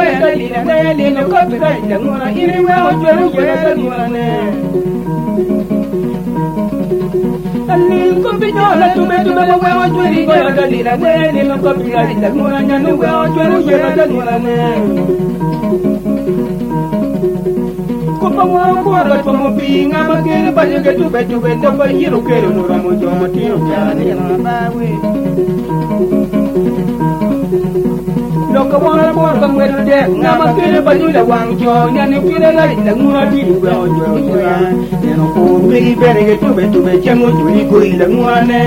ya da lila ne le no ko bi da ngora iri we o jwe ya da ngora ne Alil ko bi no la tu me we o jwe ko ya da lila ne le no ko bi da ngora nya no we o jwe ya da ngora ne Ko pa mo ko ra to mo pinga ma ke ba ye ke tu be no ba yiro ke no ra mo jo mo ti no ja ne na ba we No ka wana por ka mweru de na ma kele ba ni la wang jo nya ni kele la la ngura di ni wa jo ya ne no ko me be re tu be chango ju ni ko la ngura ne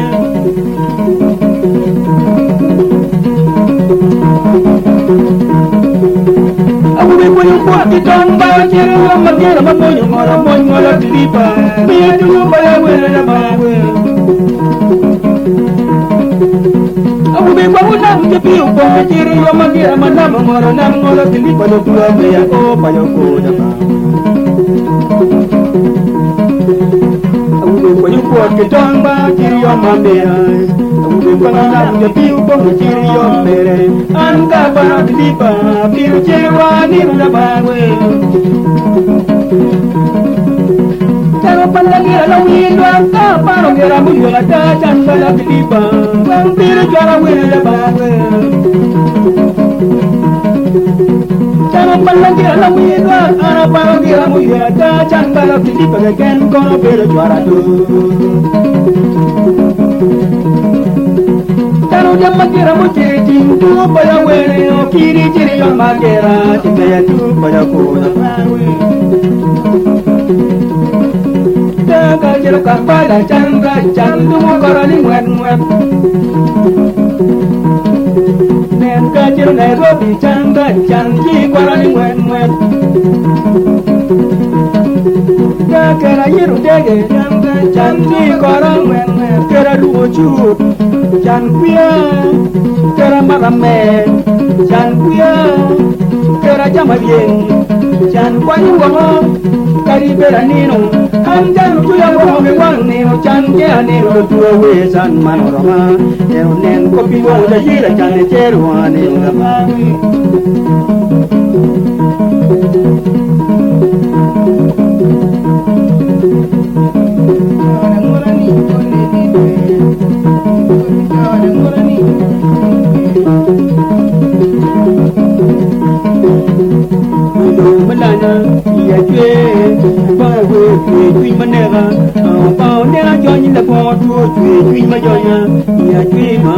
Abu be ko ni ko ti ton ba chero ma kele ma mo ni ngora ti pa be tu ba ya we la ba we Abu be ko na ke pi ko chero yo ma kele ma na ngora ti pa do tu be ya ko pa yo ko da ba Abu be ko ni ko ti ton ba chero yo ma be Abu be ko na ke pi ko chero yo me re an ka ba ti pa pi chero ni na ba we Pero para que la window anta para que la mujer ta chanda la clipa vampiro yo la window ba Pero para que la window ana para que la mujer ta chanda la clipa que ken kono pero yo ara tu Pero ya makira mujer tu para wele o kiri kiri yo makira ya tu para ko na Ka jero ka pada chandra chandu korani mwen Nen ka jero Nairobi chandra chanji korani mwen Ka kera yiru dege chandra chanji korani mwen Kera luochu chankuya Kera marame chankuya Kera jamabien chankwanyu gomo karibera nino Anjan kuya gomo me wan nino chanke anino tuwe we san manorama Ero nen kopi wo da jira chane cheru anino gama Malana ya chue ba we chue manera ba nera jo ni la po chue ma jo ya chue ma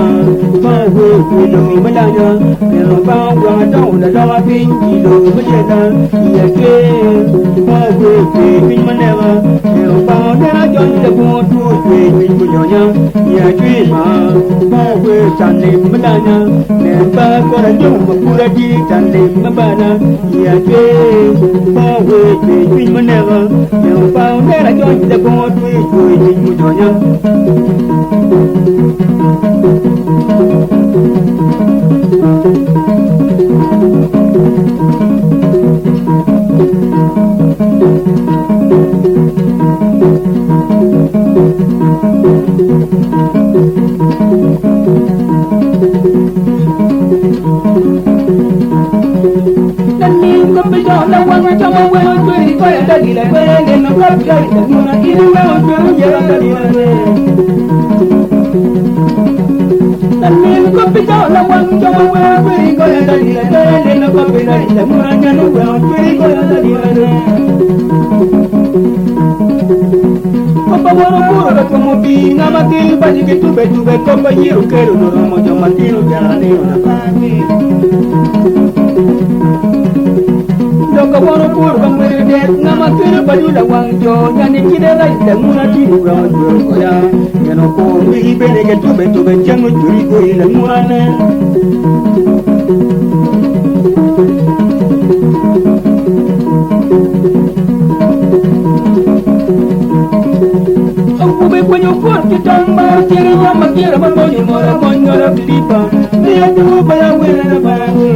ba we chue lo malana pero ba wa do la do pin ki lo ma je na ya chue ba we chue manera pero ba nera jo ni la po chue ma jo ya chue ma ba we chan le malana ne ba ko ra jo ma pura ji chan le ma ba na ya chue ba we chue manera pero ba nera jo ni la po chue ma jo ya Como pina matil pa que tuve compañero que no ramo yo matino ya ni una pani Yo ko wono pur bang mere de na matil pa ju la wang jo ya ni kide la de muna ti ru ro ko ya ya no ko mi be de que tuve chango juri ko ile murane Ube kwenye ufuati tamba Kiri wama kira mamoni mora Monyora filipa Mia tuba ya wele na bawe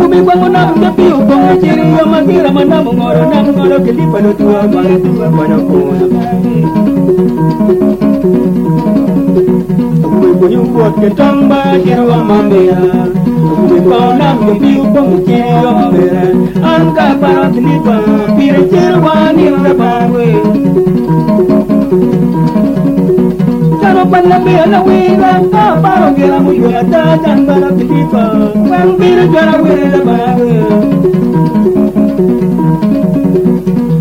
Ube kwenye na piu Konga kiri wama kira manamu mora Namu mora filipa Nutua mara tuwa Mwana kuna Ube kwenye ufuati tamba Kiri wama mea Kume paunam yo piu pong chiri yo mera Anka para tinipa pire chirwani rapawe Charo pannabe la wira ka paro gira muyo ta jan para tinipa Wang pire jara wira rapawe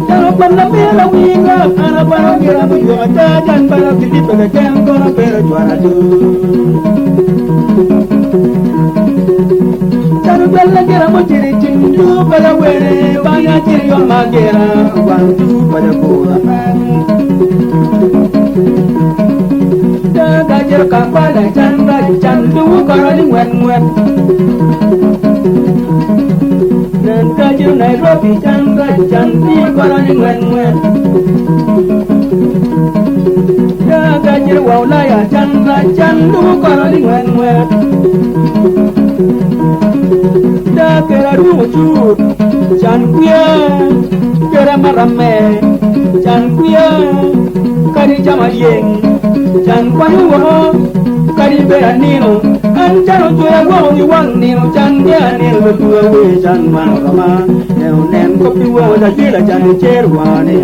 Charo pannabe la wira ka paro gira muyo ta jan para tinipa ka jan kono pero jara tu Charo bella gira mo chiri chindu para were Baya chiri yo magera Wantu para kura Gajero kapala chanda chandu karani wen Nan gajero Nairobi chanda chandi karani wen Gajero Waulaya chanda chandu karani wen Kera ruchu chan kuya kera marame chan kuya kari jama yeng chan kwanu wo kari beranino an chano tuya wo ni wan nino chan ya nino tuya we chan marama nen kopi wo da jila chan cherwane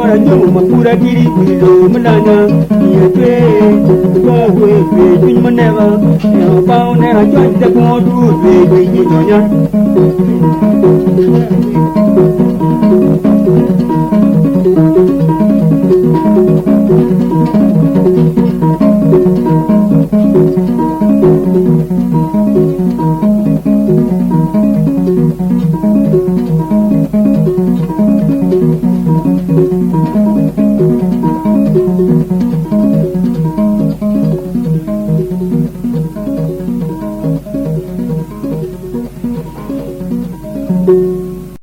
Hãy subscribe cho kênh Ghiền Mì Gõ để không bỏ lỡ